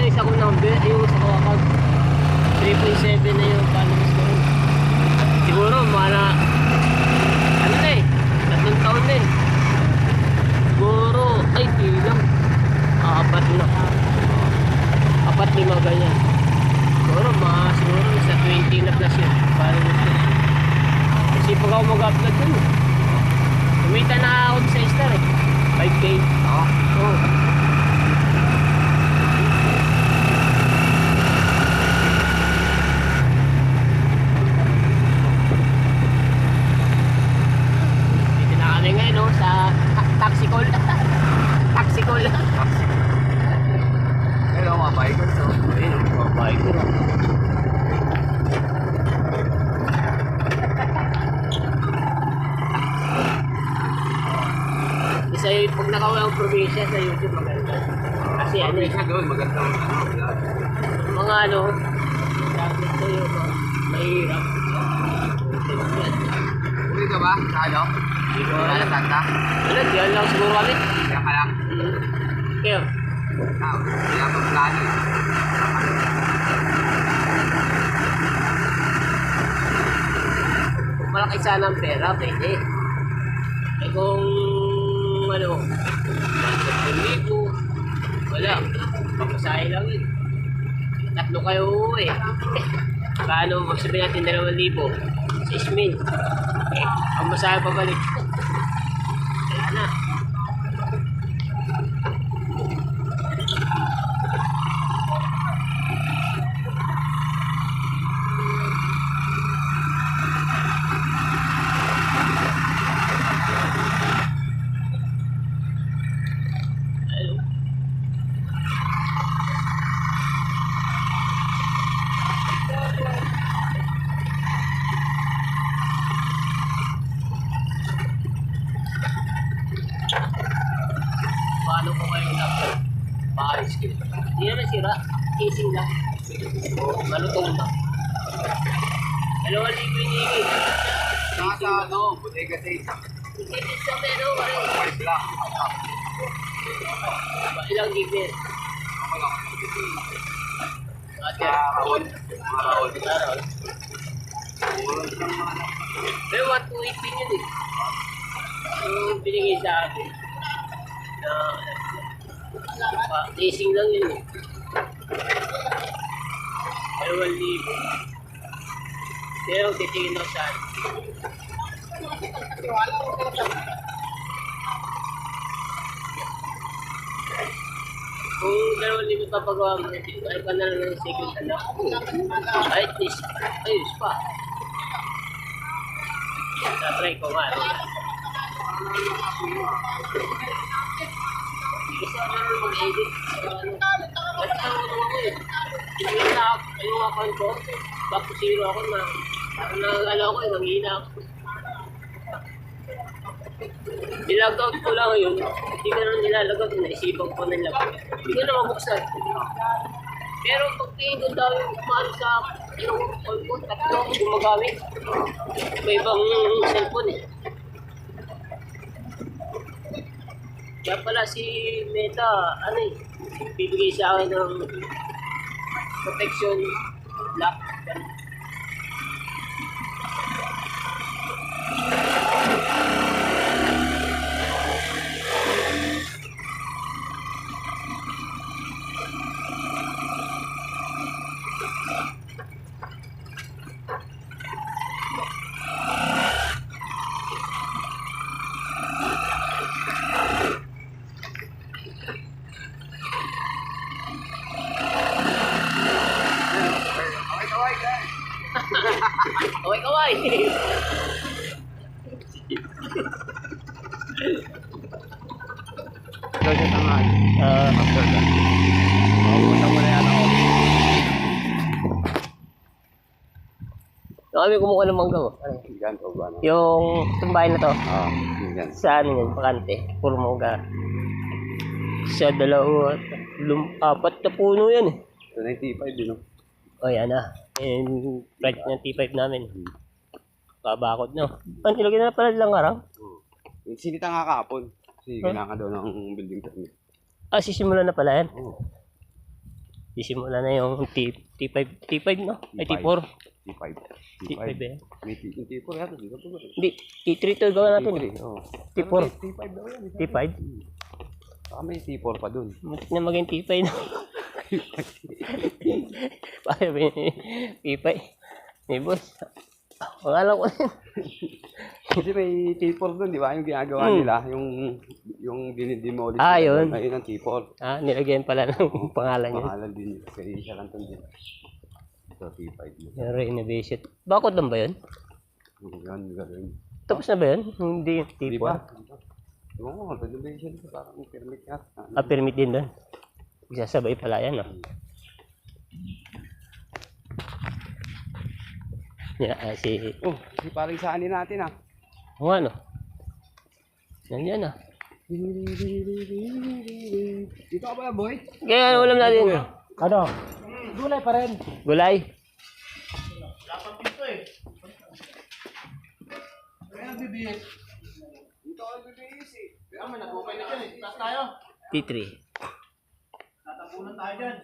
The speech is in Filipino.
yung isa ko number, yung isa ko account. 3.7 na yung followers ko. Siguro, mga ano na eh, 3 taon na eh. Siguro, ay, bilang. 4 na. 4-5 ganyan. Siguro, sa 20 na plus yun. Followers ko. Kasi pag ako mag-upload dun, kumita na ako sa star eh. 5K. Oo. Dito na kami ngayon no, sa taxi call. Taxi call. Hello mga bikers. Ayun, mga biker. Isa yung pag nakawalang probinsya sa YouTube maganda. Kasi ano eh, doon, maganda mga ano, sabi ko yung mahirap. Uwi ka ba? Sa ano? Hindi ko Wala alam. Santa? Wala, diyan lang siguro kami. Kaya ka lang. Kaya, Kaya pa plano. kung malaki sana ang pera, pwede. Eh kung ano, 10,000, wala. Papasahe lang yun. 3 kayo uuwi. Paano, magsabi natin 2,000, 6,000. Eh, ang masahe pabalik. Kaya na. Ayun. Paano ko kayo laptop? Maayos ko. Hindi naman sira. Casing lang. O, malutong na. 2,000 hinihigit. Nasa ano, bodega sa isa. Hindi sa pero, ano, 5 lang. ilang gig din. Ako lang. Water. Kahon. Kahon. Araw. Pero 128 din yun eh. Yung binigay sa akin. Casing lang yun eh. 2,000. Pero titingin ako saan. Kung 2,000 papagawa mo, ay ka na lang ng second anak. Ay, at least, ayos pa. Tatry ko nga. Kasi ako naman mag-edit sa ano. At ang ano ko eh. Hindi na yung account ko. Back to zero ako na. Parang nag-alaw ko eh, nanghina ako. Nilagout ko lang yun. Hindi ko naman nilalagout. Naisipan ko na lang. Hindi ko na mabuksan. Pero pag tingin ko daw yung mahal sa yung call ko, 3 ako gumagamit. May ibang cellphone eh. Kaya pala si Meta, ano eh, bibigay sa akin ng protection lock. Kaway-kaway! Ikaw siya tangan. After that. Makupunta mo na yan ako. So kami kumuha ng mangga mo. Yan o ba? Yung tumbahin na to, Yan. sa ano yun, bakante, puro mangga. Sa 4 na puno yan eh. 95 din o. O yan na, yung project ng T5 namin. Babakot no. Ang ilagay na pala lang araw. Sinita nga kahapon. Kasi kailangan daw ng building permit. Ah, sisimulan na pala yan. Oo. Sisimula na yung T5 no? Ay, T4. T5. T5 eh. Yung T4 yata, di ba? Hindi, T3 to gawa natin. T3, oo. T4. T5 daw yan. T5? Saka may T4 pa dun. Muntik na maging T5 no? Paano ba yung T5? Hey, boss. Pangalan ko rin. Kasi may T4 dun, di ba? Yung ginagawa nila, yung dinidemolish. Ah, yun. Ayun ang T4. Ah, nilagyan pala ng pangalan niya. Pangalan din nila. Kaya isa lang dun din. Ito, T5 mo. Yung renovation. Bakit lang ba yun? Yan, gano'n. Tapos na ba yun? Hindi yung Di T4. ba? Oo, renovation ko parang permit nga. Ah, permit din doon. Isasabay pala yan, no? Yeah, Oh, si paring saanin natin ah. O ano? Yan, ah. Dito ka ba, boy? Kaya ulam natin. Ano? Gulay pa rin. Gulay. T3. Tatapunan tayo dyan.